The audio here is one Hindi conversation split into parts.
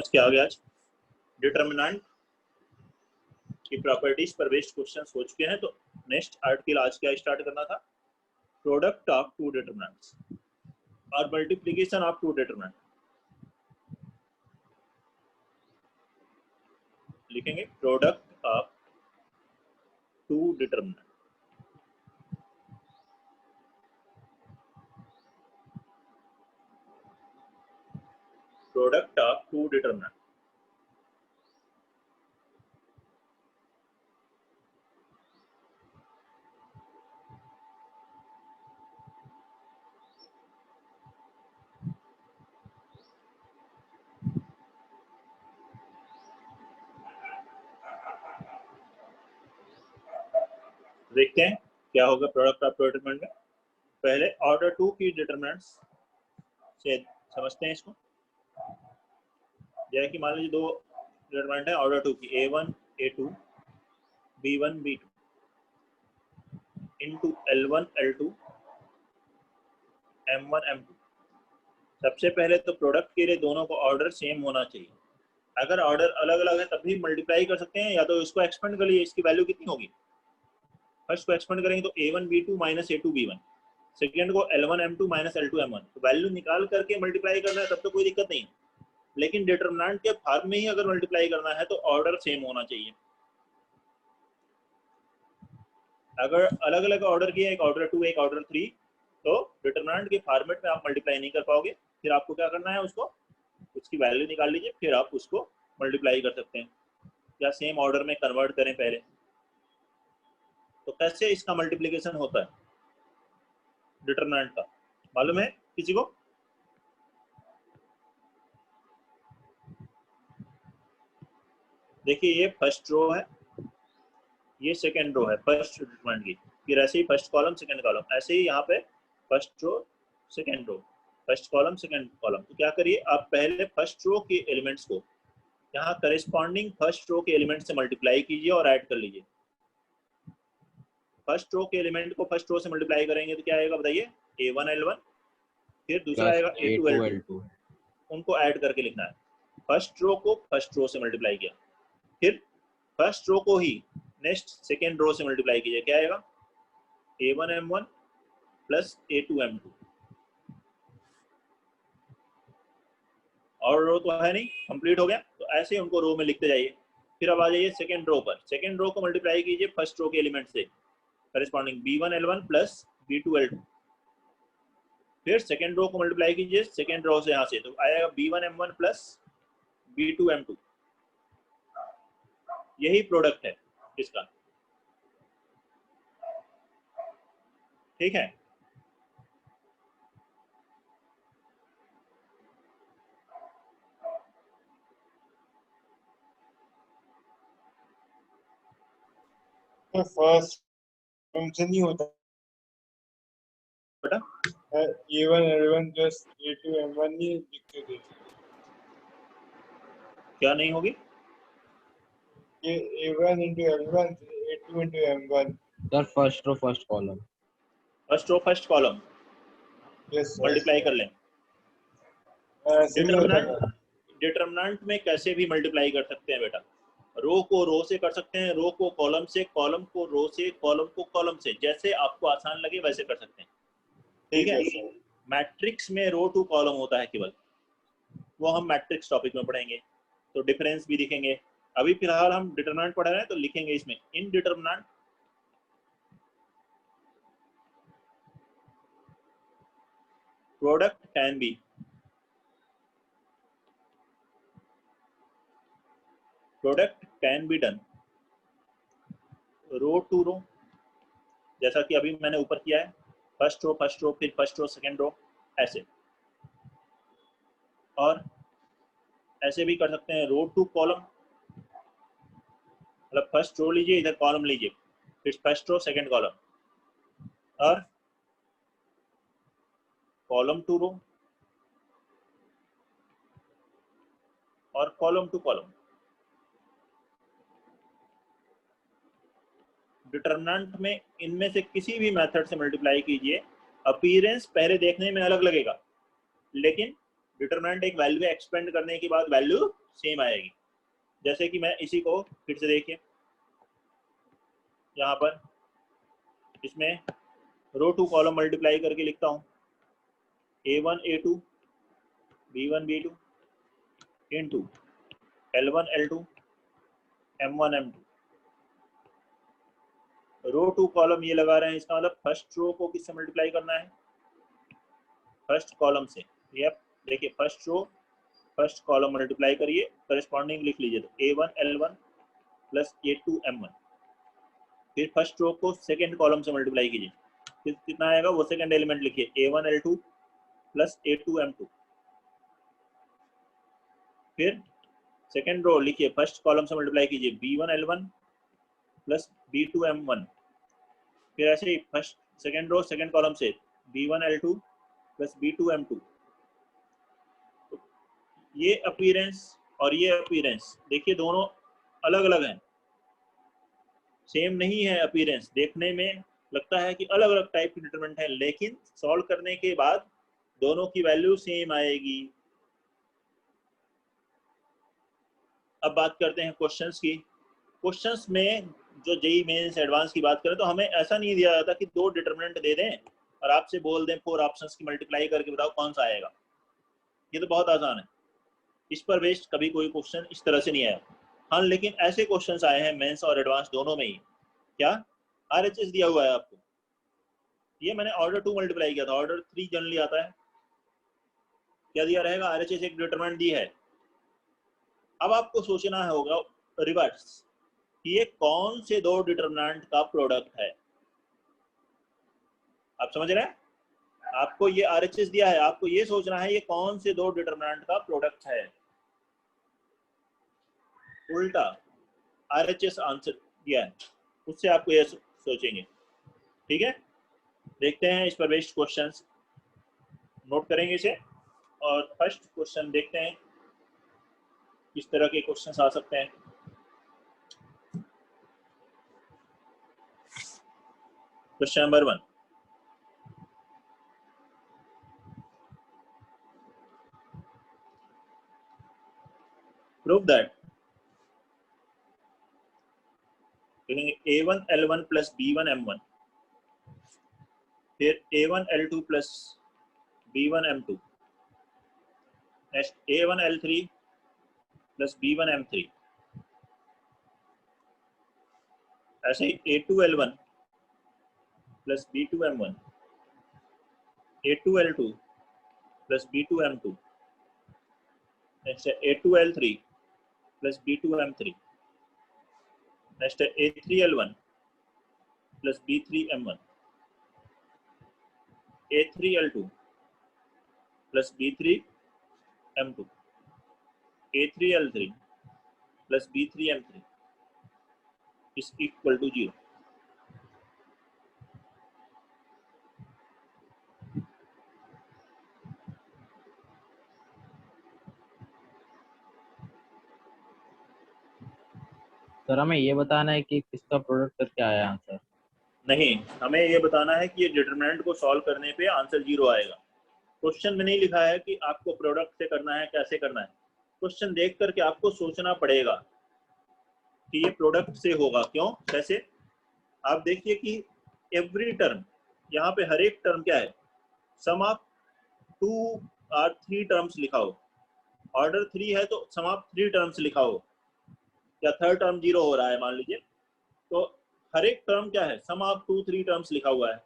क्या हो गया आज? डिटरमिनेंट की प्रॉपर्टीज पर बेस्ड क्वेश्चंस हो चुके हैं, तो नेक्स्ट आर्टिकल आज क्या स्टार्ट करना था? प्रोडक्ट ऑफ टू डिटरमिनेंट्स और मल्टीप्लिकेशन ऑफ टू डिटरमिनेंट लिखेंगे। Product of two determinant, product of two determinant. देखते हैं क्या होगा प्रोडक्ट ऑफ टू डिटरमिनेंट में। पहले ऑर्डर टू की डिटरमिनेंट्स से समझते हैं इसको। जैसे कि मान लीजिए दो डिटरमिनेंट है ऑर्डर टू की, A1 A2 B1 B2 into L1 L2 M1 M2। सबसे पहले तो प्रोडक्ट के लिए दोनों को ऑर्डर सेम होना चाहिए। अगर ऑर्डर अलग अलग है तब भी मल्टीप्लाई कर सकते हैं, या तो इसको एक्सपेंड कर लीजिए। इसकी वैल्यू कितनी होगी? फर्स्ट को एक्सपेंड करेंगे तो A1 B2 minus A2 B1, second को L1 M2 minus L2 M1। तो वैल्यू निकाल करके मल्टीप्लाई करना है तब तो कोई दिक्कत नहीं है, लेकिन डिटरमिनेंट के फॉर्म में ही अगर मल्टीप्लाई करना है तो ऑर्डर सेम होना चाहिए। अगर अलग अलग ऑर्डर किया, एक ऑर्डर 2 एक ऑर्डर 3, तो डिटरमिनेंट के फॉर्मेट में आप मल्टीप्लाई नहीं कर पाओगे। फिर आपको क्या करना है, उसकी वैल्यू निकाल लीजिए, फिर आप उसको मल्टीप्लाई कर सकते हैं या सेम ऑर्डर में कन्वर्ट करें पहले। तो कैसे इसका मल्टीप्लिकेशन होता है डिटरमिनेंट का, मालूम है किसी को? देखिए ये फर्स्ट रो है, ये सेकेंड रो है फर्स्ट डिटरमिनेंट की। फिर ऐसे ही फर्स्ट कॉलम सेकेंड कॉलम, ऐसे ही यहाँ पे first row second row, first column second column. तो क्या करिए, आप पहले फर्स्ट रो के एलिमेंट्स को यहाँ करेस्पॉन्डिंग फर्स्ट रो के एलिमेंट से मल्टीप्लाई कीजिए और ऐड कर लीजिए। फर्स्ट रो के एलिमेंट को फर्स्ट रो से मल्टीप्लाई करेंगे तो क्या आएगा बताइए? A1 L1, फिर दूसरा आएगा A2 L2। उनको ऐड करके लिखना है। फर्स्ट रो को फर्स्ट रो से मल्टीप्लाई किया, फिर फर्स्ट रो को ही नेक्स्ट सेकेंड रो से मल्टीप्लाई कीजिए। क्या आएगा? A1 M1 plus A2 M2। और रो तो है नहीं, कंप्लीट हो गया। तो ऐसे उनको रो में लिखते जाइए। फिर अब आ जाइए सेकेंड रो पर। सेकेंड रो को मल्टीप्लाई कीजिए फर्स्ट रो के एलिमेंट से corresponding B1 L1 plus B2 L2। फिर सेकेंड रो को मल्टीप्लाई कीजिए सेकेंड रो से यहाँ से, तो आएगा B1 M1 plus B2 M2। यही प्रोडक्ट है इसका, ठीक है। फर्स्ट फंक्शन नहीं होता बेटा A1 L1 plus A2 M1 नहीं लिखते थे? क्या नहीं होगी? ये A1 into L1 A2 into M1। Sir first row first column, first row first column yes multiply कर लें। डिटरमिनेंट में कैसे भी मल्टीप्लाई कर सकते हैं बेटा। रो को रो से कर सकते हैं, रो को कॉलम से, कॉलम को रो से, कॉलम को कॉलम से, जैसे आपको आसान लगे वैसे कर सकते हैं, ठीक है। मैट्रिक्स में रो टू कॉलम होता है केवल, वो हम मैट्रिक्स टॉपिक में पढ़ेंगे, तो डिफरेंस भी दिखेंगे। अभी फिलहाल हम डिटरमिनेंट पढ़ रहे हैं तो लिखेंगे इसमें indeterminate product can be done row to row, जैसा कि अभी मैंने ऊपर किया है, फर्स्ट रो फिर फर्स्ट रो सेकेंड रो, ऐसे। और ऐसे भी कर सकते हैं रो टू कॉलम, मतलब फर्स्ट रो लीजिए, इधर कॉलम लीजिए, फिर फर्स्ट रो सेकेंड कॉलम, और कॉलम टू रो और कॉलम टू कॉलम। डिटरमिनेंट में इनमें से किसी भी मेथड से मल्टीप्लाई कीजिए, अपीयरेंस पहले देखने में अलग लगेगा, लेकिन डिटरमिनेंट एक वैल्यू एक्सपेंड करने के बाद वैल्यू सेम आएगी। जैसे कि मैं इसी को फिर से देखिए, यहाँ पर इसमें रो टू कॉलम मल्टीप्लाई करके लिखता हूँ, A1 A2 B1 B2 into L1 L2 M1 M2। रो टू कॉलम ये लगा रहे हैं, इसका मतलब फर्स्ट रो को किससे मल्टीप्लाई करना है, फर्स्ट कॉलम से। यप, देखिए first row first column multiply करिए, करस्पॉन्डिंग लिख लीजिए, तो A1 L1 plus A2 M1। फिर फर्स्ट रो को सेकेंड कॉलम से मल्टीप्लाई कीजिए, फिर कितना आएगा वो सेकेंड एलिमेंट लिखिए, A1 L2 plus A2 M2। फिर सेकेंड रो लिखिए, फर्स्ट कॉलम से मल्टीप्लाई कीजिए, B1 L1 plus B2 M1। फिर ऐसे ही first second row second column से B1 L2 plus B2 M2। ये अपीयरेंस और ये अपीयरेंस देखिए दोनों अलग अलग हैं, सेम नहीं है। अपीयरेंस देखने में लगता है कि अलग अलग टाइप की डिटरमिनेंट है, लेकिन सॉल्व करने के बाद दोनों की वैल्यू सेम आएगी। अब बात करते हैं क्वेश्चंस की। क्वेश्चंस में जो जेईई मेंस एडवांस की बात करें तो हमें ऐसा नहीं दिया जाता कि दो डिटरमिनेंट दे दें और आपसे बोल दें 4 ऑप्शंस की मल्टीप्लाई करके बताओ कौन सा आएगा। ये तो बहुत आसान है, इस पर बेस्ड कभी कोई क्वेश्चन इस तरह से नहीं आया। हाँ, लेकिन ऐसे क्वेश्चंस आए हैं मेंस और एडवांस दोनों में ही। क्या आरएचएस दिया हुआ है आपको, ये मैंने ऑर्डर 2 मल्टीप्लाई किया था, ऑर्डर 3 जनरली आता है, क्या दिया रहेगा, आरएचएस एक डिटरमिनेंट दी है। अब आपको सोचना होगा रिवर्स कि ये कौन से दो डिटरमिनेंट का प्रोडक्ट है। आप समझ रहे हैं, आपको ये आरएचएस दिया है, आपको ये सोचना है ये कौन से दो डिटरमिनेंट का प्रोडक्ट है। उल्टा आरएचएस आंसर दिया है, उससे आपको ये सोचेंगे। ठीक है, देखते हैं इस पर बेस्ड क्वेश्चंस, नोट करेंगे इसे। और फर्स्ट क्वेश्चन देखते हैं किस तरह के क्वेश्चंस आ सकते हैं। Question number 1, prove that A1 L1 plus B1 M1, फिर A1 L2 plus B1 M2, next A1 L3 plus B1 M3, ऐसे ही A2 L1 plus B2 M1, A2 L2 plus B2 M2, next है A2 L3 plus B2 M3, next है A3 L1 plus B3 M1, A3 L2 plus B3 M2, A3 L3 plus B3 M3 is equal to 0। Sir हमें ये बताना है कि किसका प्रोडक्ट करके आया आंसर। नहीं, हमें ये बताना है कि ये डिटरमिनेंट को सॉल्व करने पे आंसर 0 आएगा। क्वेश्चन में नहीं लिखा है कि आपको प्रोडक्ट से करना है, कैसे करना है। क्वेश्चन देख करके आपको सोचना पड़ेगा कि ये प्रोडक्ट से होगा। क्यों, कैसे, आप देखिए कि एवरी टर्म, यहाँ पे हर एक टर्म क्या है, सम ऑफ 2 और 3 टर्म्स लिखा हो। ऑर्डर 3 है तो सम ऑफ 3 टर्म्स लिखा हो, या थर्ड टर्म 0 हो रहा है मान लीजिए, तो हर एक टर्म क्या है, सम ऑफ 2-3 टर्म्स लिखा हुआ है।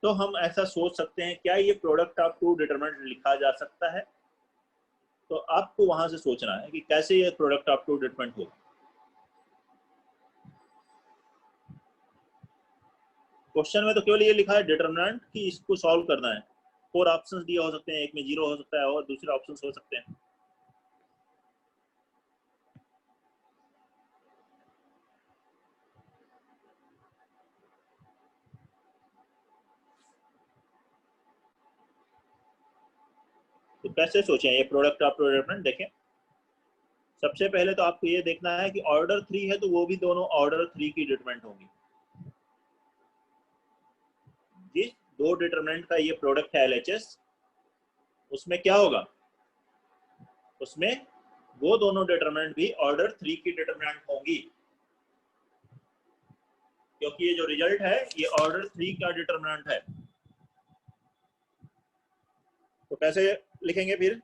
तो हम ऐसा सोच सकते हैं क्या ये प्रोडक्ट ऑफ 2 डिटरमिनेंट लिखा जा सकता है। तो आपको वहां से सोचना है कि कैसे ये प्रोडक्ट ऑफ 2 डिटरमिनेंट हो। क्वेश्चन में तो केवल ये लिखा है डिटरमिनेंट कि इसको सॉल्व करना है। 4 ऑप्शंस दिए हो सकते हैं, एक में 0 हो सकता है और दूसरे ऑप्शंस हो सकते हैं। तो कैसे सोचें ये प्रोडक्ट ऑफ 2 डिटरमिनेंट। देखें, सबसे पहले तो आपको ये देखना है कि ऑर्डर 3 है तो वो भी दोनों ऑर्डर 3 की डिटरमिनेंट होंगी। जिस 2 डिटरमिनेंट का ये प्रोडक्ट है LHS, उसमें क्या होगा, उसमें वो दोनों डिटरमिनेंट भी ऑर्डर 3 की डिटरमिनेंट होंगी, क्योंकि ये जो रिजल्ट है ये ऑर्डर 3 का डिटरमिनेंट है। तो कैसे लिखेंगे फिर?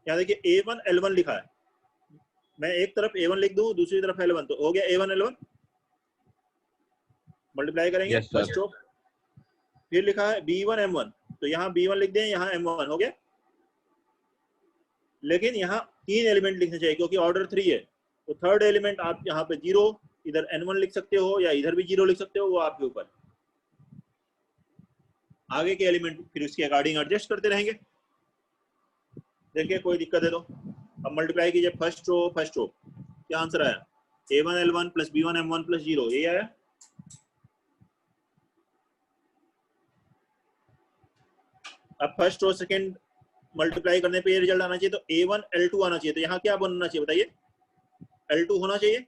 यहाँ देखिए A1 L1 लिखा है, मैं एक तरफ A1 लिख दूं, दूसरी तरफ L1, तो हो गया A1 L1, मल्टीप्लाई करेंगे Yes, sir. First row. फिर लिखा है B1 M1, तो यहाँ B1 लिख दें, यहाँ M1 हो गया। लेकिन यहाँ 3 एलिमेंट लिखने चाहिए क्योंकि ऑर्डर 3 है, तो थर्ड एलिमेंट आप यहाँ पे 0, इधर N1 लिख सकते हो या इधर भी 0 लिख सकते हो, वो आपके ऊपर। आगे के एलिमेंट फिर उसके अकॉर्डिंग एडजस्ट करते रहेंगे। देखिए कोई दिक्कत है तो अब मल्टीप्लाई कीजिए फर्स्ट रो, क्या आंसर आया? A1 L1 plus B1 M1 plus 0, ये आया। अब फर्स्ट रो सेकंड मल्टीप्लाई करने पे ये रिजल्ट आना चाहिए, तो A1 L2 आना चाहिए, तो यहाँ क्या बनना चाहिए बताइए? L2 होना चाहिए।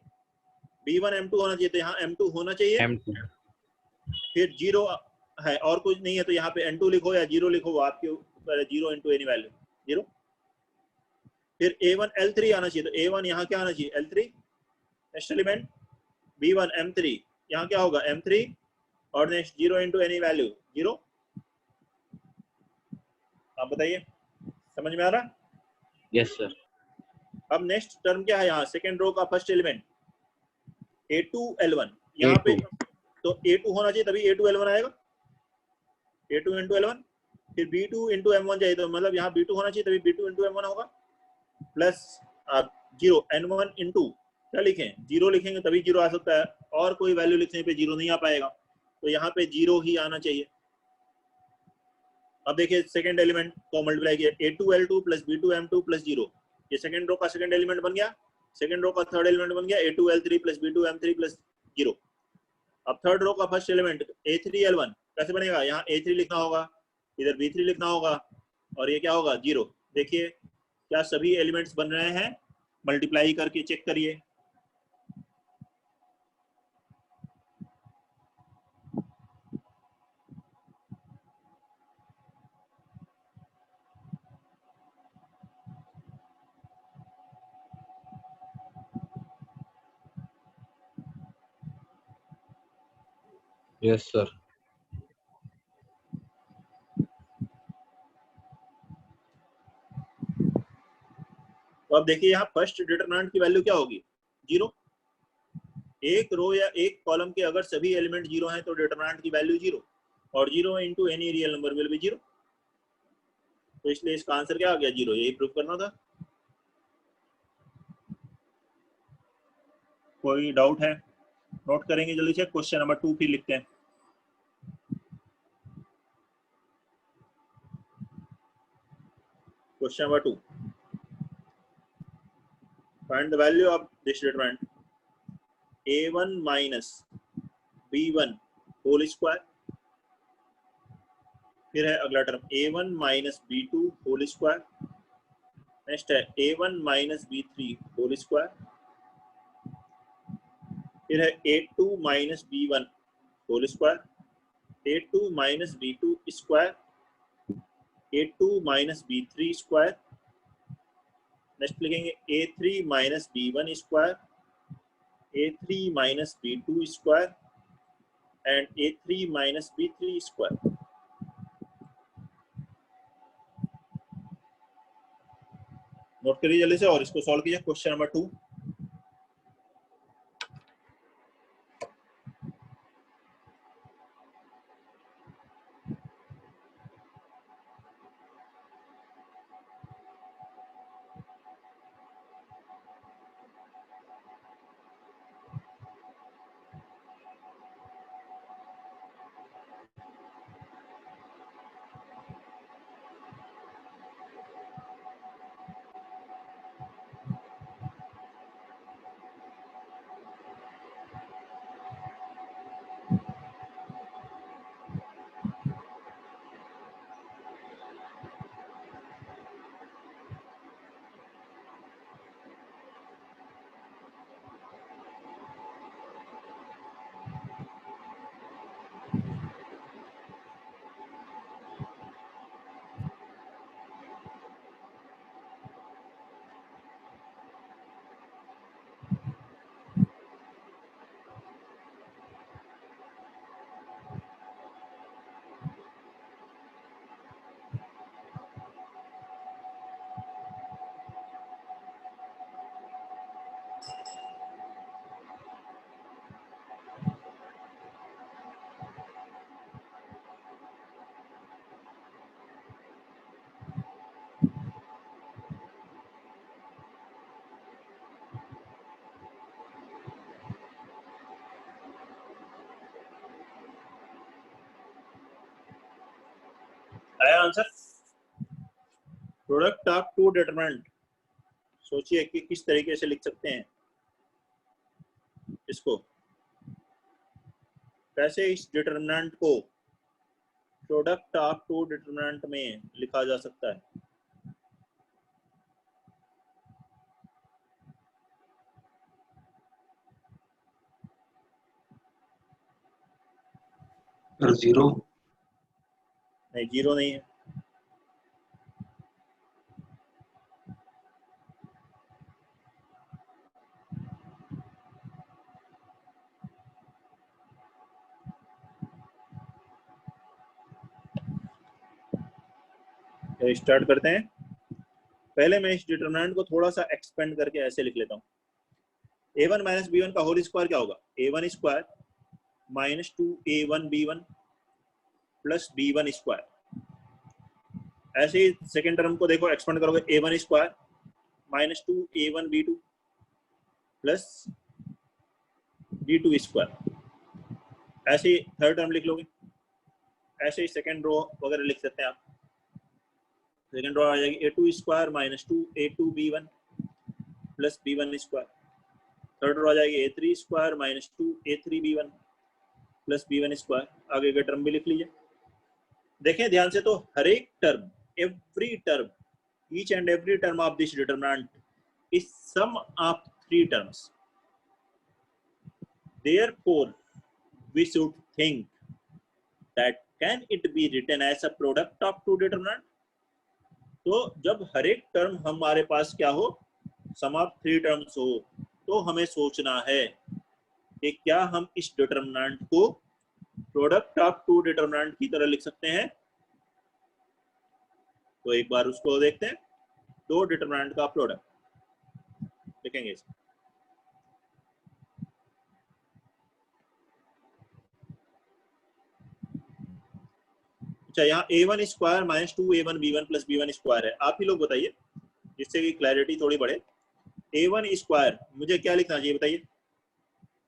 B1 M2 होना चाहिए, तो यहाँ M2 होना चाहिए। M2. फिर 0 है और कुछ नहीं है, तो यहाँ पे N2 लिखो या 0 लिखो, वो आपके ऊपर है, 0 into एनी वैल्यू 0। फिर A1 L3 आना चाहिए, तो A1 यहाँ क्या आना चाहिए? L3। Next element B1 M3, यहाँ क्या होगा? M3, और नेक्स्ट 0 into एनी वैल्यू 0। आप बताइए, समझ में आ रहा? Yes, sir. अब नेक्स्ट टर्म क्या है? यहाँ सेकेंड रो का फर्स्ट एलिमेंट A2 L1, यहाँ पे तो A2 होना चाहिए, तभी A2 L1 आएगा, A2 into L1। फिर B2 into M1 चाहिए, तो मतलब यहाँ B2 होना चाहिए, तभी B2 into M1 होगा। प्लस आप 0 N1 into क्या लिखें? 0 लिखेंगे तभी 0 आ सकता है, और कोई वैल्यू लिखने पे 0 नहीं आ पाएगा, तो यहाँ पे 0 ही आना चाहिए। अब देखिए सेकंड एलिमेंट को मल्टीप्लाई किया, A2 L2 plus B2 M2 plus 0, ये सेकंड रो का सेकंड एलिमेंट बन गया। सेकंड रो का थर्ड एलिमेंट बन गया A2 L3 plus B2 M3 plus 0। अब थर्ड रो का फर्स्ट एलिमेंट A3 L1 कैसे बनेगा? यहाँ A3 लिखना होगा, इधर B3 लिखना होगा, और ये क्या होगा? 0। देखिए क्या सभी एलिमेंट्स बन रहे हैं? मल्टीप्लाई करके चेक करिए। Yes, sir. तो अब देखिए यहाँ फर्स्ट डिटरमिनेंट की वैल्यू क्या होगी? 0। एक रो या एक कॉलम के अगर सभी एलिमेंट 0 हैं तो डिटरमिनेंट की वैल्यू 0, और 0 into any real number will be 0। तो इसलिए इसका आंसर क्या आ गया? 0। यही प्रूव करना था। कोई डाउट है? नोट करेंगे जल्दी से। क्वेश्चन नंबर 2 फिर लिखते हैं। Question number 2, find the value of this determinant A1 minus B1 whole square. फिर है अगला term A1 minus B2 whole square. Next है A1 minus B3 whole square. फिर है A2 minus B1 whole square, A2 minus B2 square, A2 minus B3 square. Next लिखेंगे A3 minus B1 square, A3 minus B2 square, and A3 minus B3 square. Note करिए जल्दी से और इसको सॉल्व कीजिए। Question number 2। आया answer? Product of two determinant, सोचिए कि किस तरीके से लिख सकते हैं इसको, कैसे इस डिटरमिनेंट को प्रोडक्ट ऑफ टू डिटरमिनेंट में लिखा जा सकता है। जीरो नहीं, जीरो नहीं है। स्टार्ट करते हैं। पहले मैं इस डिटरमिनेंट को थोड़ा सा एक्सपेंड करके ऐसे लिख लेता हूँ। a1 माइनस b1 का होल स्क्वायर क्या होगा? a1 square minus 2a1 b1 plus b1 square. ऐसे ही सेकेंड टर्म को देखो, एक्सपेंड करोगे, a1 square minus 2a1 b2 plus b2 square. ऐसे ही थर्ड टर्म लिख लोगे। ऐसे ही सेकेंड रो वगैरह लिख सकते हैं आप। सेकेंड रो आ जाएगी a2 square minus 2a2 b1 plus b1 square. Third row आ जाएगी a3 square minus 2a3 b1 plus b1 square. आगे का टर्म भी लिख लीजिए। देखें ध्यान से, तो हर एक term, every term, each and every term of this determinant is sum of three terms. Therefore, we should think that can it be written as a product of two determinant? तो जब हर एक टर्म हमारे पास क्या हो, सम ऑफ थ्री टर्म्स हो, तो हमें सोचना है कि क्या हम इस डिटरमिनेंट को प्रोडक्ट ऑफ टू डिटरमिनेंट की तरह लिख सकते हैं। तो एक बार उसको देखते हैं। दो डिटरमिनेंट का प्रोडक्ट लिखेंगे इसमें। अच्छा, यहाँ a1 square minus 2a1 b1 plus b1 square है। आप ही लोग बताइए, जिससे कि क्लैरिटी थोड़ी बढ़े। a1 स्क्वायर मुझे क्या लिखना चाहिए बताइए?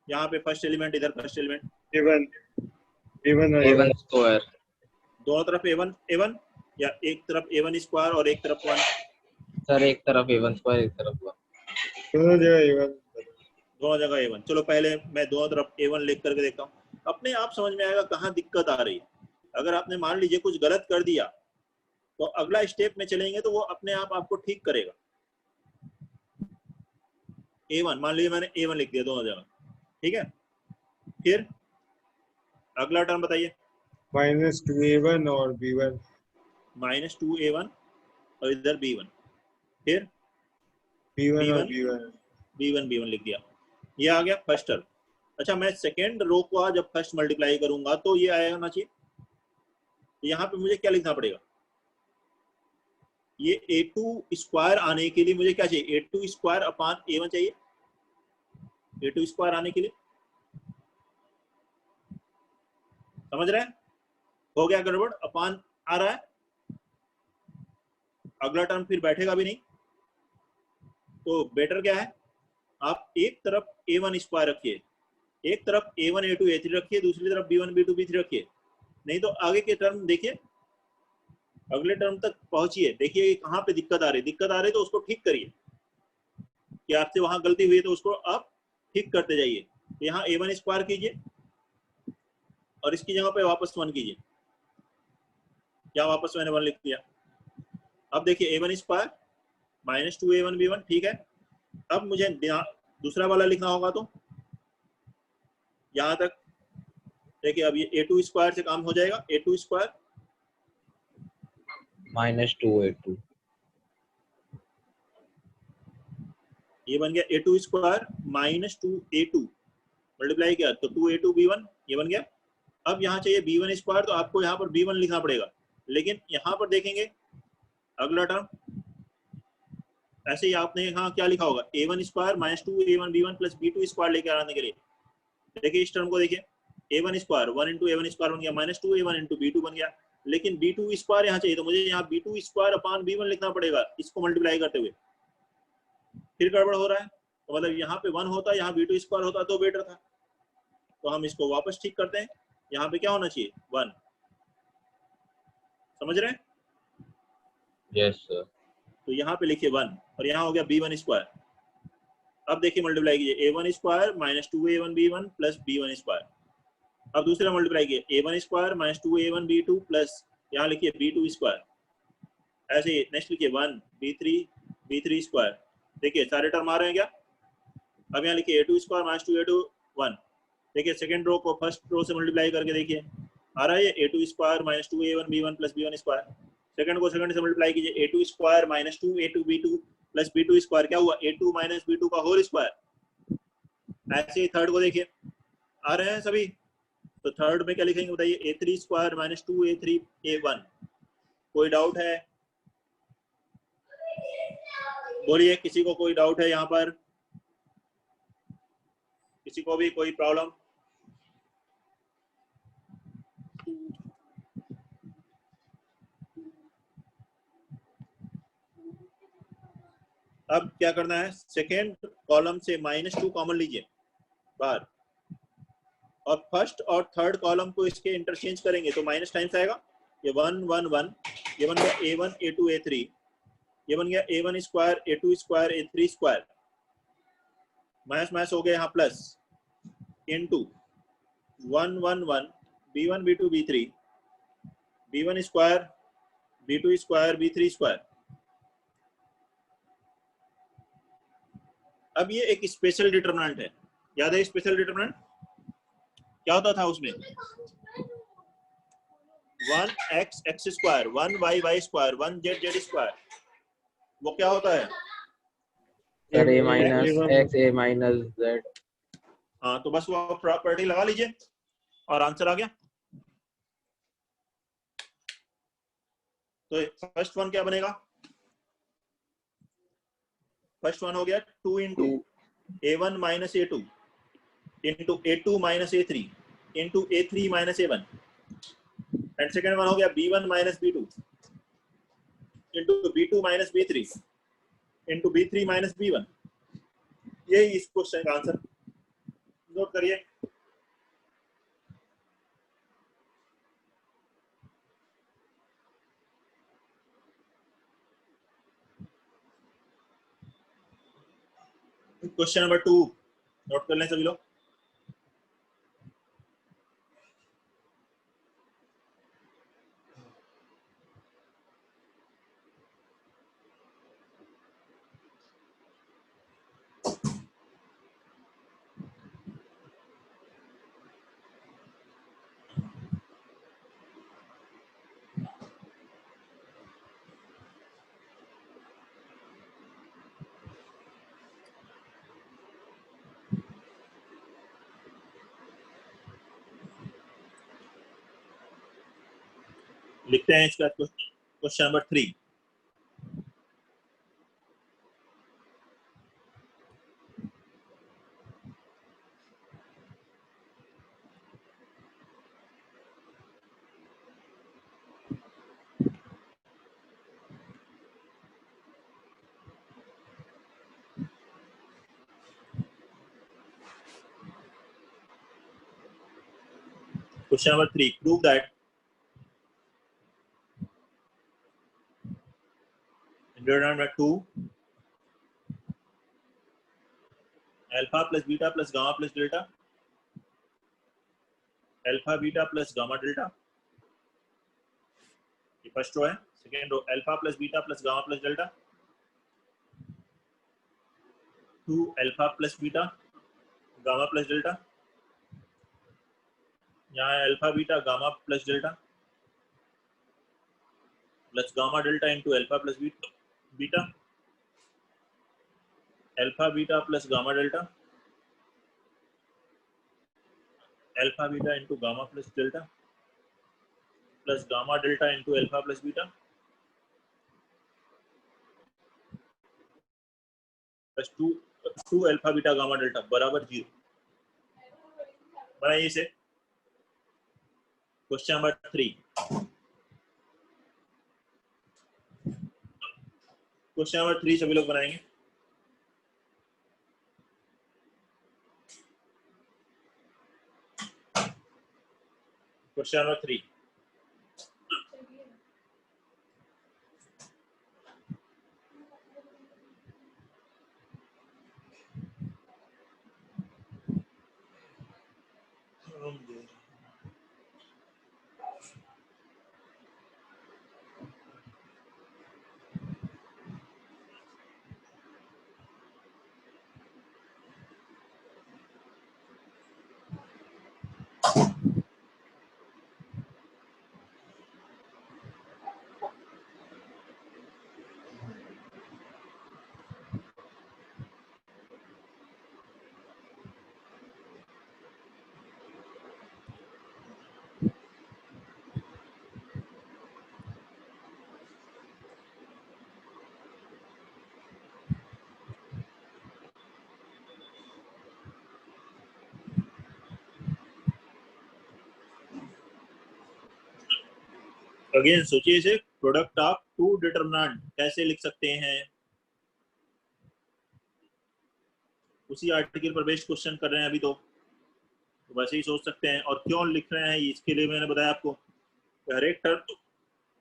यहाँ पे फर्स्ट एलिमेंट, इधर फर्स्ट एलिमेंट, a1 स्क्वायर। दोनों तरफ a1 या एक तरफ a1 स्क्वायर और एक तरफ 1? सर एक तरफ a1 स्क्वायर, एक तरफ 1। दोनों जगह a1। दोनों जगह a1। चलो पहले मैं दोनों तरफ a1 लिख करके देखता हूँ, अपने आप समझ में आएगा कहाँ दिक्कत आ रही है। अगर आपने मान लीजिए कुछ गलत कर दिया, तो अगला स्टेप में चलेंगे तो वो अपने आप आपको ठीक करेगा। a1 मान लीजिए मैंने a1 लिख दिया दोनों जगह, ठीक है। फिर अगला टर्म बताइए। माइनस 2a1 और b1। माइनस 2a1 और इधर b1, फिर b1 और b1 लिख दिया। ये आ गया फर्स्ट टर्म। अच्छा, मैं सेकेंड रो को जब फर्स्ट मल्टीप्लाई करूंगा तो ये आया होना चाहिए। तो यहाँ पे मुझे क्या लिखना पड़ेगा? ये a2 स्क्वायर आने के लिए मुझे क्या चाहिए? a2 स्क्वायर अपान a1 चाहिए। a2 स्क्वायर आने के लिए, समझ रहे हैं? हो गया गड़बड़, अपान आ रहा है। अगला टर्म फिर बैठेगा भी नहीं। तो बेटर क्या है, आप एक तरफ a1 स्क्वायर रखिए, एक तरफ a1 a2 a3 रखिए, दूसरी तरफ b1 b2 b3 रखिए। नहीं तो आगे के टर्म देखिए, अगले टर्म तक पहुंचिए, देखिए कहाँ पे दिक्कत आ रही है तो उसको ठीक करिए। कि आपसे वहां गलती हुई है तो उसको आप ठीक करते जाइए। तो यहाँ a1 स्क्वायर कीजिए और इसकी जगह पे वापस 1 कीजिए। क्या वापस मैंने 1 लिख दिया। अब देखिए a1 square minus 2a1 b1, ठीक है। अब मुझे दूसरा वाला लिखना होगा, तो यहाँ तक देखिए, अब ये a2 स्क्वायर से काम हो जाएगा। a2 स्क्वायर माइनस 2a2, ये बन गया a2 square minus 2a2 multiply किया तो 2a2 b1, ये बन गया। अब यहाँ चाहिए b1 स्क्वायर, तो आपको यहाँ पर b1 लिखना पड़ेगा। लेकिन यहाँ पर देखेंगे अगला टर्म ऐसे ही आपने हाँ क्या लिखा होगा, a1 square minus 2a1 b1 plus b2 square लेके आने के लिए। देखिए इस टर्म को देखिए, a1 square 1 into a1 square बन गया माइनस 2a1 इंटू b2 बन गया, लेकिन b2 स्क्वायर यहाँ चाहिए तो मुझे यहाँ b2 स्क्वायर अपॉन b1 लिखना पड़ेगा इसको मल्टीप्लाई करते हुए, फिर गड़बड़ हो रहा है। तो मतलब यहाँ पे 1 होता, यहाँ b2 स्क्वायर होता तो बेटर था। तो हम इसको वापस ठीक करते हैं, यहाँ पे क्या होना चाहिए 1, समझ रहे हैं? Yes sir. तो यहाँ पे लिखिए 1 और यहाँ हो गया b1 स्क्वायर। अब देखिए मल्टीप्लाई कीजिए, a1 square minus 2a1 b1 plus b1 square. अब दूसरा मल्टीप्लाई कीजिए, a1 square minus 2a1 b2 plus यहाँ लिखिए b2 स्क्वायर। ऐसे नेक्स्ट लिखिए 1 b3 स्क्वायर। देखिए सारे टर्म आ रहे हैं क्या? अब यहाँ लिखिए a2 स्क्वायर माइनस 2a2 1। देखिए सेकंड रो को फर्स्ट रो से मल्टीप्लाई करके देखिए, आ रहा है ये a2 square minus 2a1 b1 plus b1 square. Second को सेकंड से मल्टीप्लाई कीजिए, a2 square minus 2a2 b2 plus b2 square, क्या हुआ a2 माइनस b2 का होल स्क्वायर। ऐसे ही थर्ड को देखिए, आ रहे हैं सभी। तो थर्ड में क्या लिखेंगे बताइए, a3 square minus 2a3 a1। कोई डाउट है? बोलिए, किसी को कोई डाउट है यहाँ पर? किसी को भी कोई प्रॉब्लम? अब क्या करना है, सेकेंड कॉलम से -2 कॉमन लीजिए बाहर, और फर्स्ट और थर्ड कॉलम को इसके इंटरचेंज करेंगे तो माइनस टाइम्स आएगा। ये 1 1 1, ये बन गया a1 a2 a3, ये बन गया a1 square a2 square a3 square, minus minus हो गया यहाँ plus, into 1 1 1 b1 b2 b3 b1 square b2 square b3 square. अब ये एक स्पेशल डिटरमिनेंट है, याद है स्पेशल डिटरमिनेंट क्या होता था उसमें? 1x x square, 1y y square, 1z z square, वो क्या होता है? Sir a A- minus A1 x a minus z। हाँ तो बस वो प्रॉपर्टी लगा लीजिए और आंसर आ गया। तो फर्स्ट वन क्या बनेगा? फर्स्ट वन हो गया 2 into a1 minus a2 into a2 minus a3 into a3 minus a1, and second one हो गया b1 minus b2 into b2 minus b3 into b3 minus b1। यही इस क्वेश्चन का आंसर, नोट करिए। क्वेश्चन नंबर 2 नोट कर लें सभी लोग। लिखते हैं इसका question number 3। Question number 3. Prove that in diagram number 2, alpha plus beta plus gamma plus delta, alpha beta plus gamma delta, ये फर्स्ट रो है। Second row alpha plus beta plus gamma plus delta, 2 alpha plus beta gamma plus delta, यहाँ है alpha beta gamma plus delta plus gamma delta into alpha plus beta, alpha beta plus gamma delta, alpha beta into gamma plus delta plus gamma delta into alpha plus beta, plus two alpha beta gamma delta बराबर 0। बनाइए इसे। Question number 3। क्वेश्चन नंबर 3 सभी लोग बनाएंगे। Question number 3। अगेन सोचिए इसे, प्रोडक्ट ऑफ टू डिटरमिनेंट कैसे लिख सकते हैं। उसी आर्टिकल पर बेस्ड क्वेश्चन कर रहे हैं अभी तो वैसे ही सोच सकते हैं। और क्यों लिख रहे हैं इसके लिए मैंने बताया आपको, हर एक टर्म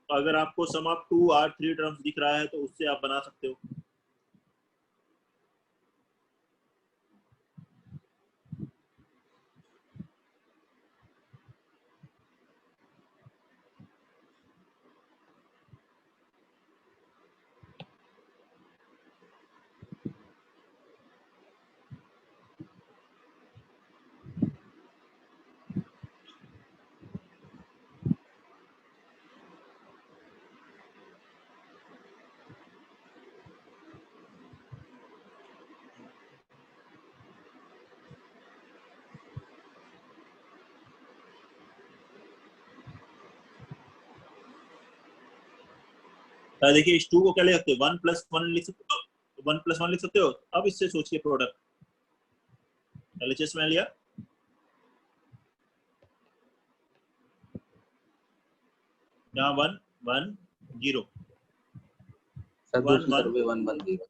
अगर आपको सम ऑफ 2 और 3 टर्म्स दिख रहा है तो उससे आप बना सकते हो। देखिए इस 2 को क्या लिख सकते हो, 1 + 1 लिख सकते हो, 1 + 1 लिख सकते हो। अब इससे सोचिए प्रोडक्ट, एलएचएस में लिया, यहाँ 1 1 0 सर 1 दूसरी 1 तरफ भी 1 1 0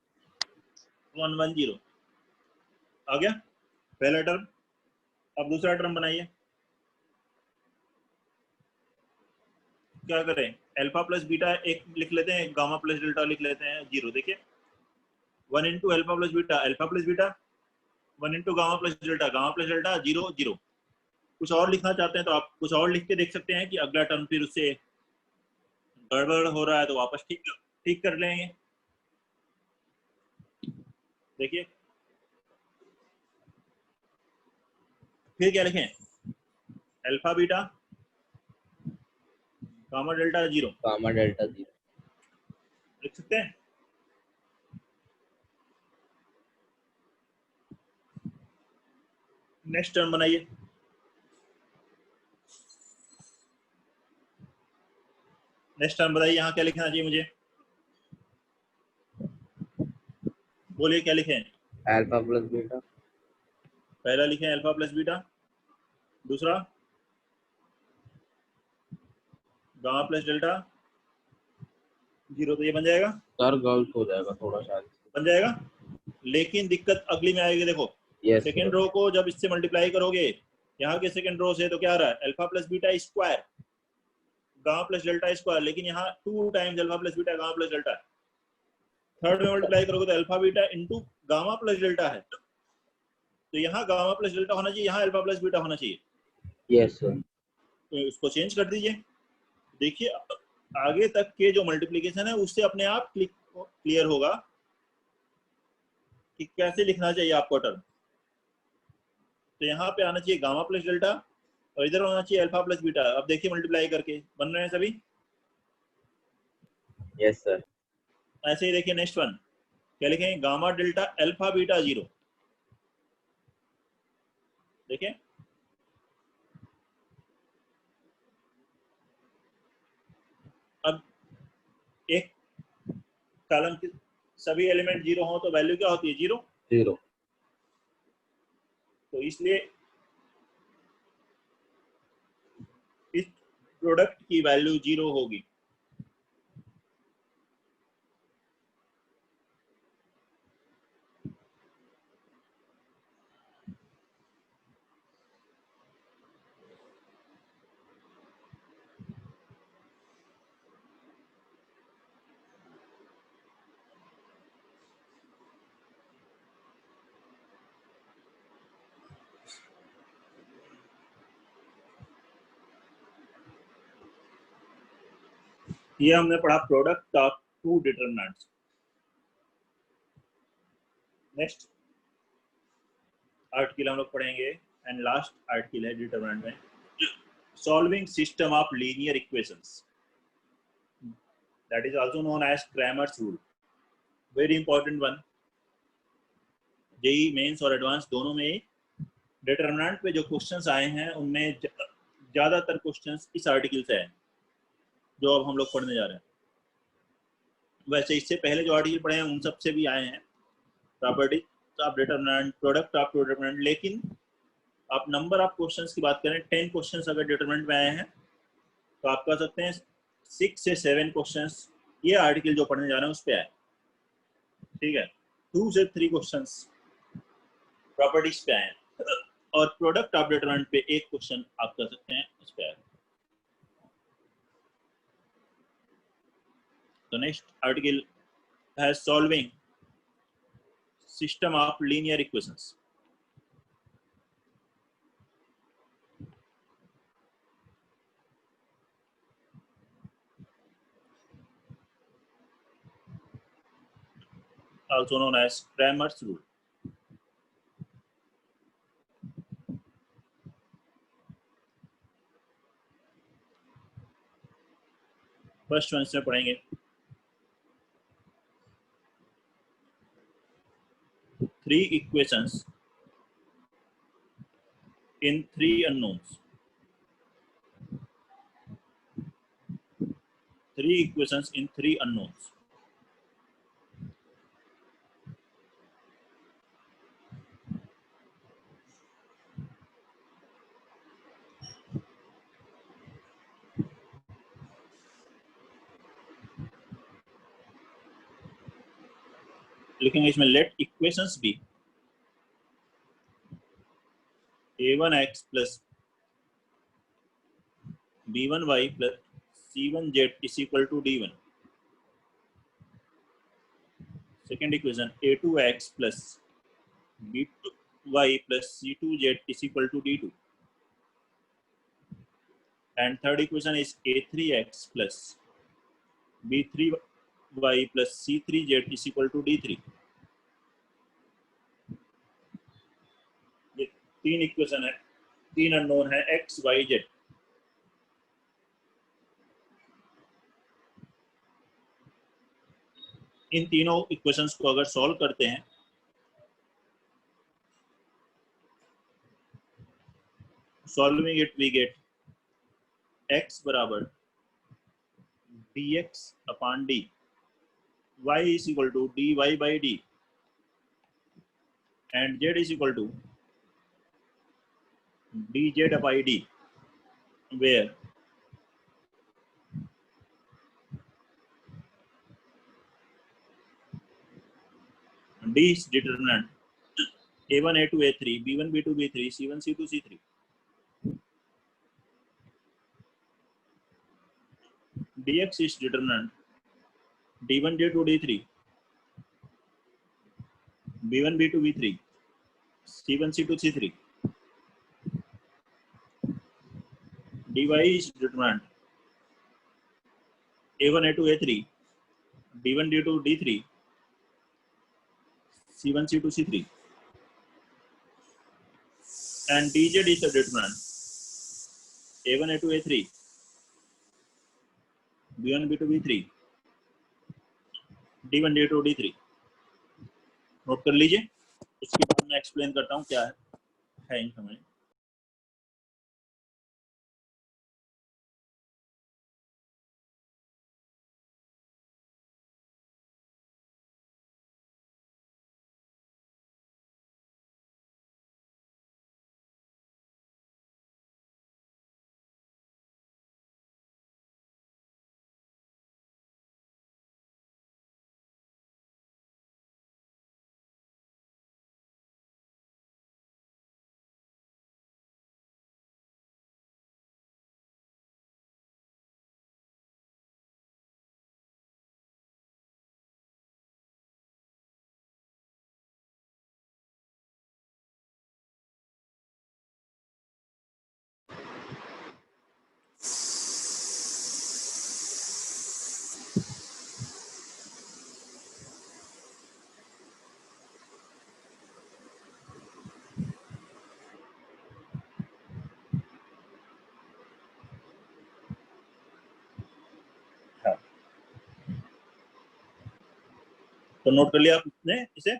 1 1 0 आ गया पहला टर्म। अब दूसरा टर्म बनाइए। क्या करें, अल्फा प्लस बीटा एक लिख लेते हैं, गामा प्लस डेल्टा लिख लेते हैं 0। देखिए 1 into alpha plus beta 1 into gamma plus delta 0 0। कुछ और लिखना चाहते हैं तो आप कुछ और लिख के देख सकते हैं कि अगला टर्म फिर उससे गड़बड़ हो रहा है तो वापस ठीक कर लेंगे। देखिए फिर क्या लिखें, अल्फा बीटा गामा डेल्टा 0 लिख सकते हैं। नेक्स्ट टर्म बनाइए। नेक्स्ट टर्म बताइए, यहाँ क्या लिखना चाहिए मुझे, बोलिए क्या लिखें। अल्फा प्लस बीटा, पहला लिखें अल्फा प्लस बीटा, दूसरा गामा प्लस डेल्टा 0। तो ये बन जाएगा सर गलत हो जाएगा थोड़ा सा, बन जाएगा। लेकिन दिक्कत अगली में आएगी, देखो यस सेकेंड रो को जब इससे मल्टीप्लाई करोगे यहाँ के सेकेंड रो से, तो क्या आ रहा है, alpha plus beta square gamma plus delta square, लेकिन यहाँ 2 times alpha plus beta gamma plus delta. Third में मल्टीप्लाई करोगे तो alpha beta into gamma plus delta है, तो यहाँ गामा प्लस डेल्टा होना चाहिए, यहाँ अल्फा प्लस बीटा होना चाहिए। यस सर, तो इसको चेंज कर दीजिए। देखिए आगे तक के जो मल्टीप्लिकेशन है उससे अपने आप क्लियर होगा कि कैसे लिखना चाहिए आपको टर्म। तो यहाँ पे आना चाहिए गामा प्लस डेल्टा और इधर होना चाहिए अल्फा प्लस बीटा। अब देखिए मल्टीप्लाई करके बन रहे हैं सभी। यस सर, ऐसे ही देखिए नेक्स्ट वन क्या लिखेंगे, गामा डेल्टा अल्फा बीटा 0। देखिए अब एक कॉलम सभी एलिमेंट 0 हो तो वैल्यू क्या होती है? 0। 0। तो इसलिए इस प्रोडक्ट की वैल्यू 0 होगी। ये हमने पढ़ा product of two determinants. Next article हम लोग पढ़ेंगे एंड लास्ट आर्टिकल है डिटरमिनेंट में, solving system of linear equations, that is also known as Cramer's rule. Very important one. JEE mains और एडवांस दोनों में डिटरमिनेंट पे जो क्वेश्चंस आए हैं उनमें ज्यादातर क्वेश्चंस इस आर्टिकल से हैं जो अब हम लोग पढ़ने जा रहे हैं। वैसे इससे पहले जो आर्टिकल पढ़े हैं उन सब से भी आए हैं, property of determinant, product of determinant. लेकिन आप नंबर ऑफ क्वेश्चंस की बात करें, 10 क्वेश्चंस अगर डिटरमिनेंट में आए हैं तो आप कह सकते हैं 6 से 7 क्वेश्चंस ये आर्टिकल जो पढ़ने जा रहे हैं उस पे आए। ठीक है, 2 से 3 क्वेश्चंस प्रॉपर्टीज पे आए हैं और प्रोडक्ट ऑफ डिटरमिनेंट पे एक क्वेश्चन आप कह सकते हैं उस पे आए। तो नेक्स्ट आर्टिकल है solving system of linear equations. also known as Cramer's rule. First one से पढ़ेंगे, three equations in three unknowns. Three equations in three unknowns. लिखेंगे इसमें let equations be a1x plus b1y plus c1z is equal to d1. Second equation a2x plus b2y plus c2z is equal to d2. And third equation is a3x plus b3y plus c3z is equal to d3. ये तीन इक्वेशन है, तीन अननोन है x, y, z। इन तीनों इक्वेशंस को अगर सॉल्व करते हैं solving it we get x बराबर dx upon d, y is equal to dy by d and z is equal to dz by d, where d is determinant a1 a2 a3 b1 b2 b3 c1 c2 c3. dx is determinant d1 d2 d3 b1 b2 b3 c1 c2 c3. dy is determinant a1 a2 a3 d1 d2 d3 c1 c2 c3. And dz is the determinant a1 a2 a3 b1 b2 b3 d1 d2 d3. Note कर लीजिए, उसके बाद मैं एक्सप्लेन करता हूँ क्या है इनफॉर्मेशन। तो नोट कर लिया आपने इसे।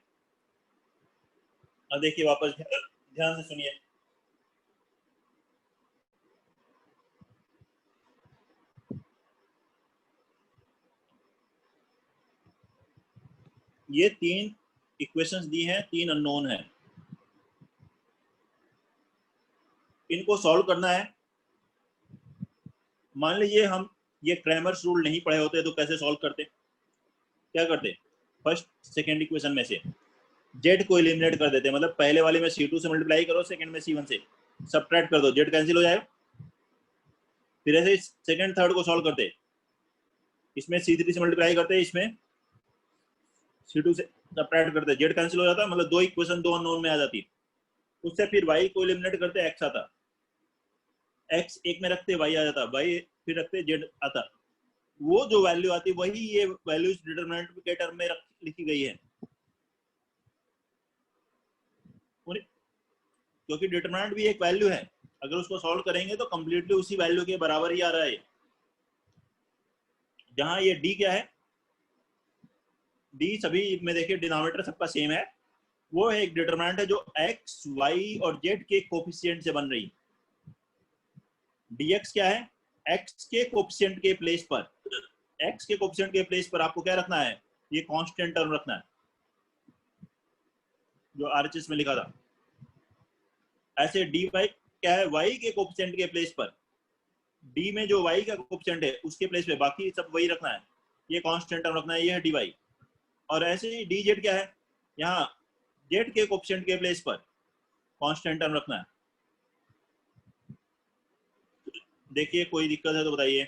अब देखिए वापस ध्यान से सुनिए। ये 3 इक्वेशंस दी हैं, 3 अननोन है, इनको सॉल्व करना है। मान लीजिए हम ये क्रैमर्स रूल नहीं पढ़े होते तो कैसे सॉल्व करते? क्या करते? फर्स्ट सेकंड इक्वेशन में से जेड को एलिमिनेट कर देते, मतलब पहले वाले में C2 से मल्टीप्लाई करो, सेकंड में C1 से सब्ट्रैक्ट कर दो, जेड कैंसिल हो जाएगा। फिर ऐसे सेकंड थर्ड को सॉल्व करते, इसमें C3 से मल्टीप्लाई करते, इसमें C2 से सब्ट्रैक्ट करते, जेड कैंसिल हो जाता, मतलब 2 इक्वेशन 2 अननोन में आ जाती। उससे फिर y को एलिमिनेट करते, x आता, x एक में रखते y आ जाता, y फिर रखते z आता। वो जो वैल्यू आती वही ये वैल्यूज डिटरमिनेंट के टर्म में लिखी गई है, क्योंकि डिटरमिनेंट भी एक वैल्यू है। अगर उसको सॉल्व करेंगे तो कंप्लीटली उसी वैल्यू के बराबर ही आ रहा है। जहां ये d क्या है, d सभी में देखिए डिनोमिनेटर सबका सेम है, वो है एक डिटरमिनेंट है जो x, y और z के कोफिशिएंट से बन रही। dx क्या है, x के कोफिशिएंट के प्लेस पर, x के कोफिशिएंट के प्लेस पर आपको क्या रखना है, ये कांस्टेंट टर्म रखना है जो आरएचएस में लिखा था। ऐसे dy क्या है, y के कोफिशिएंट के प्लेस पर, d में जो y का कोफिशिएंट है उसके प्लेस पे बाकी सब वही रखना है, ये कांस्टेंट टर्म रखना है, ये है dy। और ऐसे ही dz क्या है, यहाँ z के कोफिशिएंट के प्लेस पर कांस्टेंट टर्म रखना है। देखिए कोई दिक्कत है तो बताइए।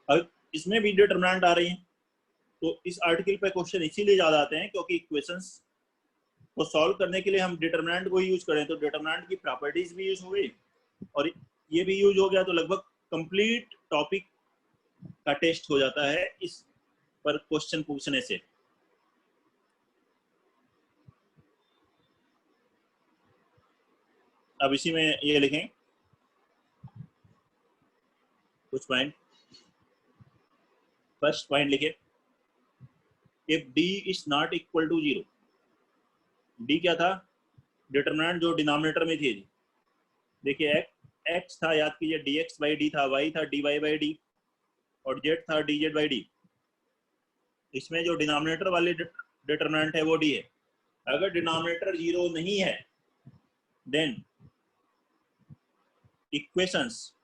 अब इसमें भी डिटरमिनेंट आ रही है, तो इस आर्टिकल पे क्वेश्चन इसीलिए ज्यादा आते हैं क्योंकि इक्वेशंस को सॉल्व करने के लिए हम डिटरमिनेंट को यूज करें, तो डिटरमिनेंट की प्रॉपर्टीज भी यूज हो गई और ये भी यूज हो गया, तो लगभग कंप्लीट टॉपिक का टेस्ट हो जाता है इस पर क्वेश्चन पूछने से। अब इसी में ये लिखें कुछ पॉइंट। फर्स्ट पॉइंट लिखे, if d is not equal to 0, d क्या था, डिटरमिनेंट जो डिनोमिनेटर में थी, देखिए x था, याद कीजिए dx बाई डी था, y था dy बाई डी और z था dz बाई डी। इसमें जो डिनोमिनेटर वाली डिटरमिनेंट है वो d है। अगर डिनोमिनेटर 0 नहीं है देन इक्वेशंस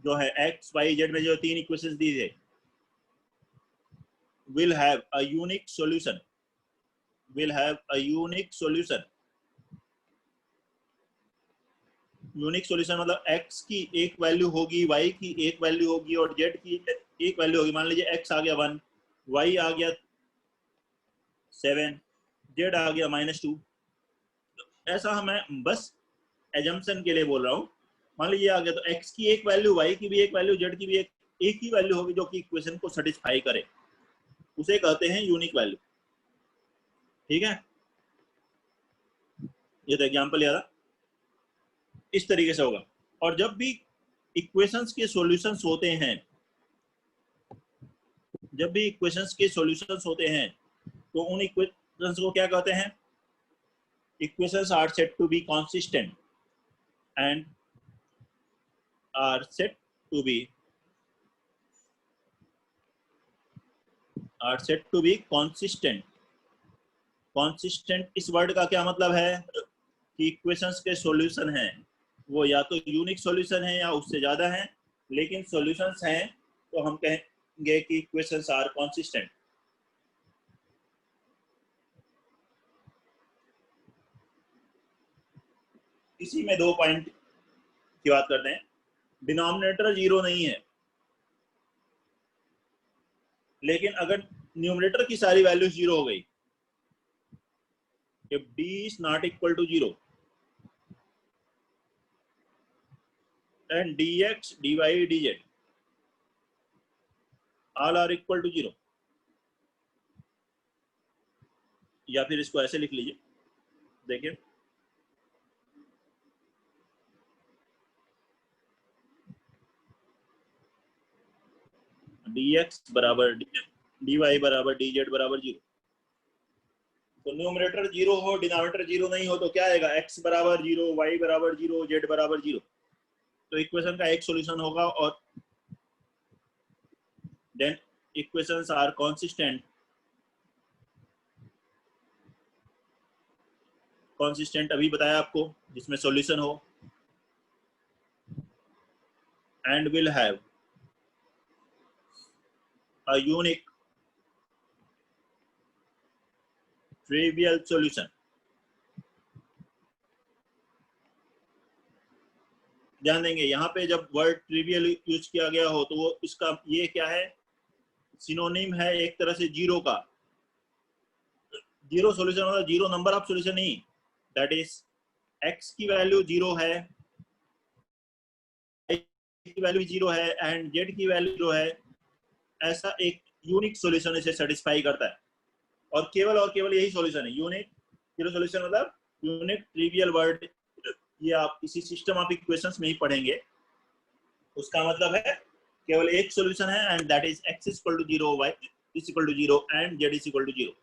जो है x y z में जो 3 इक्वेशंस दी है will have a unique solution, will have a unique solution। Unique solution मतलब x की एक वैल्यू होगी, y की एक वैल्यू होगी और z की एक वैल्यू होगी। मान लीजिए x आ गया 1, y आ गया 7, z आ गया -2। ऐसा मैं बस एजम्पशन के लिए बोल रहा हूँ। मान लीजिए आ गया, तो x की एक वैल्यू, y की भी एक वैल्यू, z की भी एक ही वैल्यू होगी जो कि इक्वेशन को सेटिस्फाई करे, उसे कहते हैं यूनिक वैल्यू। ठीक है, ये तो एग्जांपल याद, इस तरीके से होगा। और जब भी इक्वेशंस के सॉल्यूशंस होते हैं, जब भी इक्वेशंस के सॉल्यूशंस होते हैं तो उन इक्वेशंस को क्या कहते हैं, equations are said to be consistent and are said to be consistent. Consistent इस वर्ड का क्या मतलब है कि इक्वेशंस के सॉल्यूशन हैं वो या तो यूनिक सॉल्यूशन है या उससे ज्यादा है, लेकिन सॉल्यूशंस हैं तो हम कहेंगे कि इक्वेशंस आर कंसिस्टेंट। इसी में 2 पॉइंट की बात करते हैं। डिनोमिनेटर 0 नहीं है, लेकिन अगर न्यूमरेटर की सारी वैल्यू 0 हो गई, if d is not equal to 0 then dx dy dz all are equal to 0, या फिर इसको ऐसे लिख लीजिए, देखिए dx बराबर dy बराबर dz बराबर 0। तो न्यूमरेटर 0 हो, डिनोमिनेटर 0 नहीं हो तो क्या आएगा, x बराबर 0, y बराबर 0, z बराबर 0। तो इक्वेशन का एक सॉल्यूशन होगा, और then equations are consistent. Consistent अभी बताया आपको, जिसमें सॉल्यूशन हो, and will have a unique trivial solution. ध्यान देंगे यहाँ पे जब वर्ड ट्रिवियल यूज किया गया हो तो वो इसका ये क्या है, सिनोनिम है एक तरह से जीरो का। जीरो सॉल्यूशन होगा, जीरो नंबर ऑफ सॉल्यूशन नहीं, दैट इज x की वैल्यू 0 है, y की वैल्यू 0 है एंड z की वैल्यू 0 है। ऐसा एक यूनिक सॉल्यूशन इसे सेटिस्फाई करता है, और केवल यही सॉल्यूशन है। यूनिक जीरो सॉल्यूशन मतलब यूनिक ट्रिवियल वर्ड, ये आप इसी सिस्टम ऑफ इक्वेशंस में ही पढ़ेंगे। उसका मतलब है केवल एक सॉल्यूशन है, and that is x equal to 0, y is equal to 0 and z is equal to 0।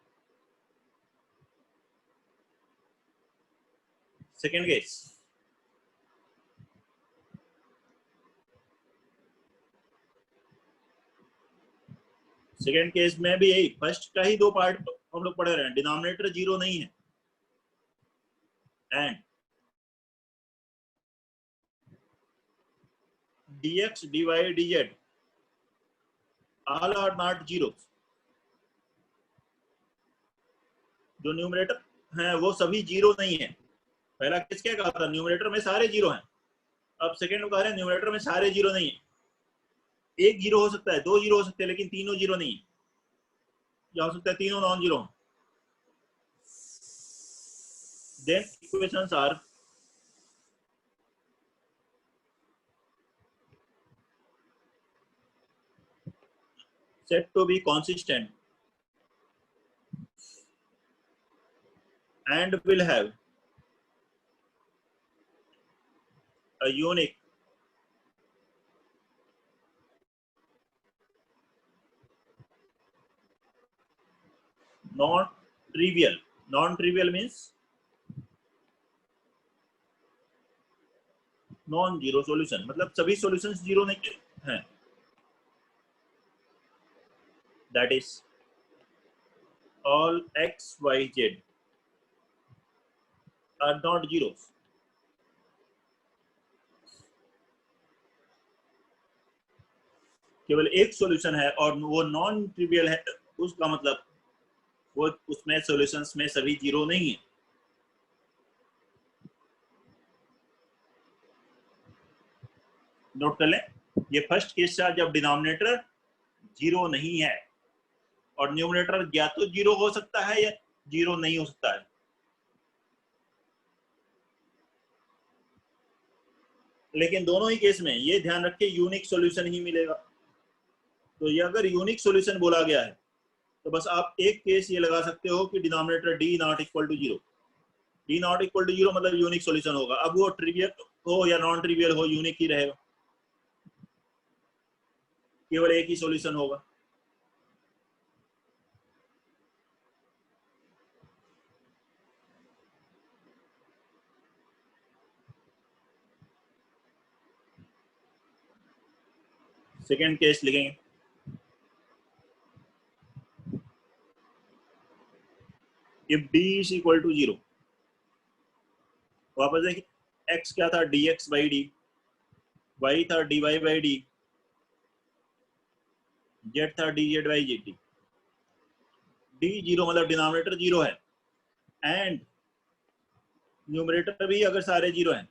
Second case, second case में भी यही, फर्स्ट का ही दो पार्ट हम लोग पढ़ रहे हैं। डिनोमिनेटर 0 नहीं है and dx dy dz all are not zero। जो न्यूमरेटर है वो सभी जीरो नहीं है। पहला केस क्या कहा था, न्यूमरेटर में सारे जीरो हैं। अब सेकेंड में कह रहे हैं न्यूमरेटर में सारे जीरो नहीं है, एक जीरो हो सकता है, दो जीरो हो सकते हैं, लेकिन तीनों जीरो नहीं है, या हो सकता है तीनों non zero. Then equations are said to be consistent and will have a unique non-trivial means non zero solution, मतलब सभी सॉल्यूशंस जीरो नहीं हैं, that is all x y z are not zeros। केवल एक सॉल्यूशन है और वो नॉन ट्रिवियल है, उसका मतलब वो उसमें सॉल्यूशंस में सभी जीरो नहीं है। नोट कर लें, ये फर्स्ट केस था जब डिनोमिनेटर जीरो नहीं है, और न्यूमरेटर या तो जीरो हो सकता है या जीरो नहीं हो सकता है। लेकिन दोनों ही केस में ये ध्यान रखिए यूनिक सॉल्यूशन ही मिलेगा। तो ये अगर यूनिक सॉल्यूशन बोला गया है तो बस आप एक केस ये लगा सकते हो कि denominator D not equal to zero. D not equal to zero मतलब यूनिक सॉल्यूशन होगा। अब वो ट्रिवियल हो या नॉन ट्रिवियल हो, यूनिक ही रहेगा, केवल एक ही सॉल्यूशन होगा। सेकेंड केस लिखेंगे, if d is equal to 0, वापस देखिए x क्या था, dx by d, y था dy by d, z था dz by dt। d zero मतलब डिनोमिनेटर जीरो है, एंड न्यूमरेटर भी अगर सारे जीरो हैं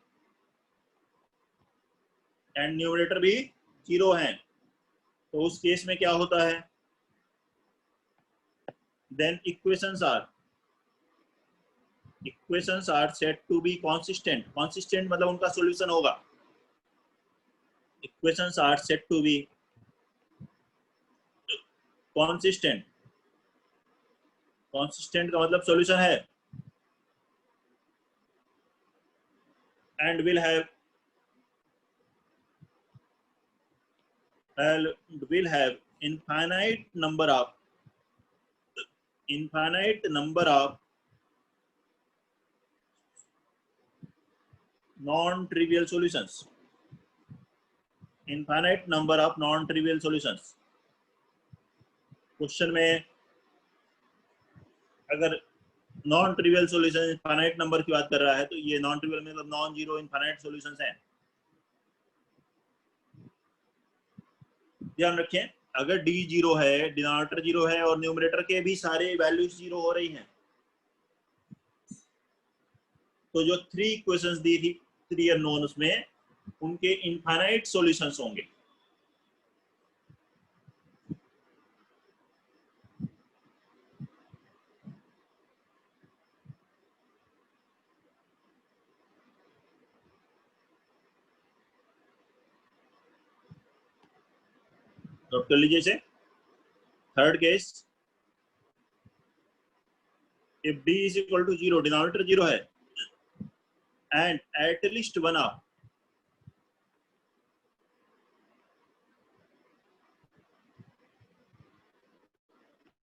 एंड न्यूमरेटर भी जीरो हैं, तो उस केस में क्या होता है, then equations are set to be consistent. Consistent मतलब उनका सॉल्यूशन होगा। Equations are set to be consistent, consistent का मतलब solution है, and will have infinite number of non-trivial solutions. Infinite number of non-trivial solutions. Question में अगर non trivial solution infinite number की बात कर रहा है तो ये नॉन ट्रिवियल मतलब नॉन जीरो इनफाइनाइट सॉल्यूशंस हैं। ध्यान रखें, अगर डी जीरो है, डिनोमिनेटर जीरो है और न्यूमरेटर के भी सारे वैल्यूज जीरो हो रही हैं, तो जो 3 इक्वेशंस दी थी 3 अननोन्स में, उनके इनफाइनाइट सॉल्यूशंस होंगे। नोट कर लीजिए इसे। Third case, if d is equal to 0, denominator 0 है, and at least one of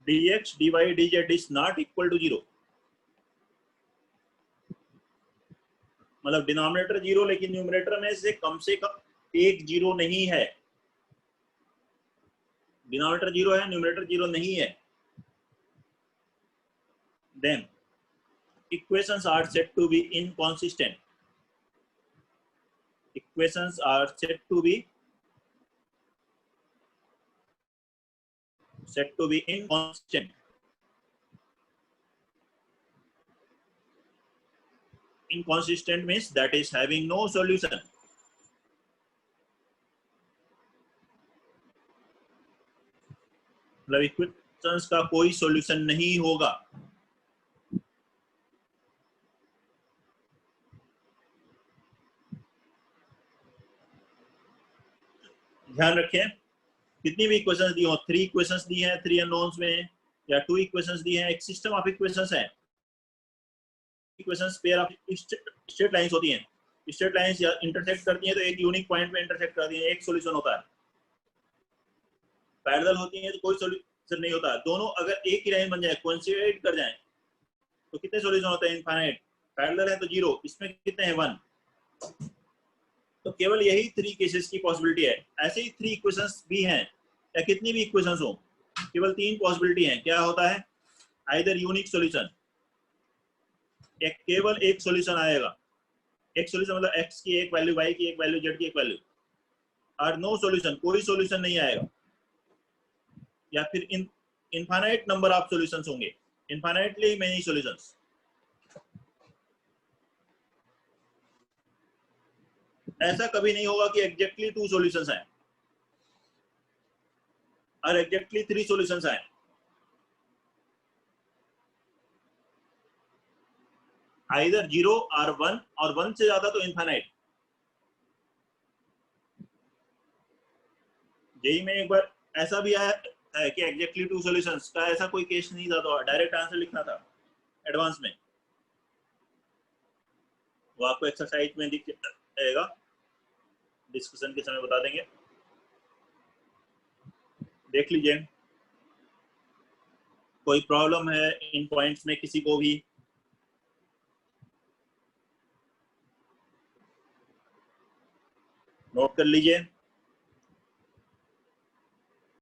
dx, dy, dz is not equal to 0, मतलब डिनोमिनेटर 0 लेकिन न्यूमरेटर में से कम एक जीरो नहीं है। डिनोमिनेटर 0 है, न्यूमरेटर 0 नहीं है, then equations are said to be inconsistent. Equations are said to be inconsistent. Inconsistent means that is having no solution. मतलब इक्वेशंस का कोई सॉल्यूशन नहीं होगा। ध्यान रखें, कितनी भी इक्वेशंस दी हो, 3 इक्वेशंस दी हैं 3 अननोन्स में, या 2 इक्वेशंस दी हैं, एक सिस्टम ऑफ इक्वेशंस है। Equations pair of straight lines होती हैं, स्ट्रेट लाइंस या इंटरसेक्ट करती हैं तो एक यूनिक पॉइंट पे इंटरसेक्ट करती हैं, एक सॉल्यूशन होता है। पैरेलल होती हैं तो कोई सॉल्यूशन नहीं होता। दोनों अगर एक ही लाइन बन जाए, कोइंसिड कर जाएं, तो कितने सॉल्यूशन होते हैं? इनफाइनाइट। पैरेलल है तो 0, इसमें कितने हैं? 1। तो केवल यही 3 केसेस की पॉसिबिलिटी है। ऐसे ही 3 इक्वेशंस भी हैं, या कितनी भी इक्वेशंस हो, केवल 3 पॉसिबिलिटी हैं। क्या होता है? आइदर यूनिक सॉल्यूशन, केवल एक सॉल्यूशन आएगा, एक सॉल्यूशन मतलब x की एक वैल्यू, y की एक वैल्यू, z की एक वैल्यू, और नो सॉल्यूशन, कोई सॉल्यूशन नहीं आएगा। या फिर इनफाइनाइट नंबर ऑफ सॉल्यूशंस होंगे, इनफाइनाइटली मेनी सॉल्यूशंस। ऐसा कभी नहीं होगा कि एग्जैक्टली 2 सॉल्यूशंस हैं और एग्जैक्टली 3 सॉल्यूशंस हैं। आइदर 0 और 1, और 1 से ज्यादा तो इनफाइनाइट। जेई में एक बार ऐसा भी आया है कि एग्जैक्टली 2 सॉल्यूशंस का ऐसा कोई केस नहीं था, तो डायरेक्ट आंसर लिखना था एडवांस में। वो आपको एक्सरसाइज में दिख जाएगा, डिस्कशन के समय बता देंगे, देख लीजिए। कोई प्रॉब्लम है इन पॉइंट्स में किसी को भी? नोट कर लीजिए।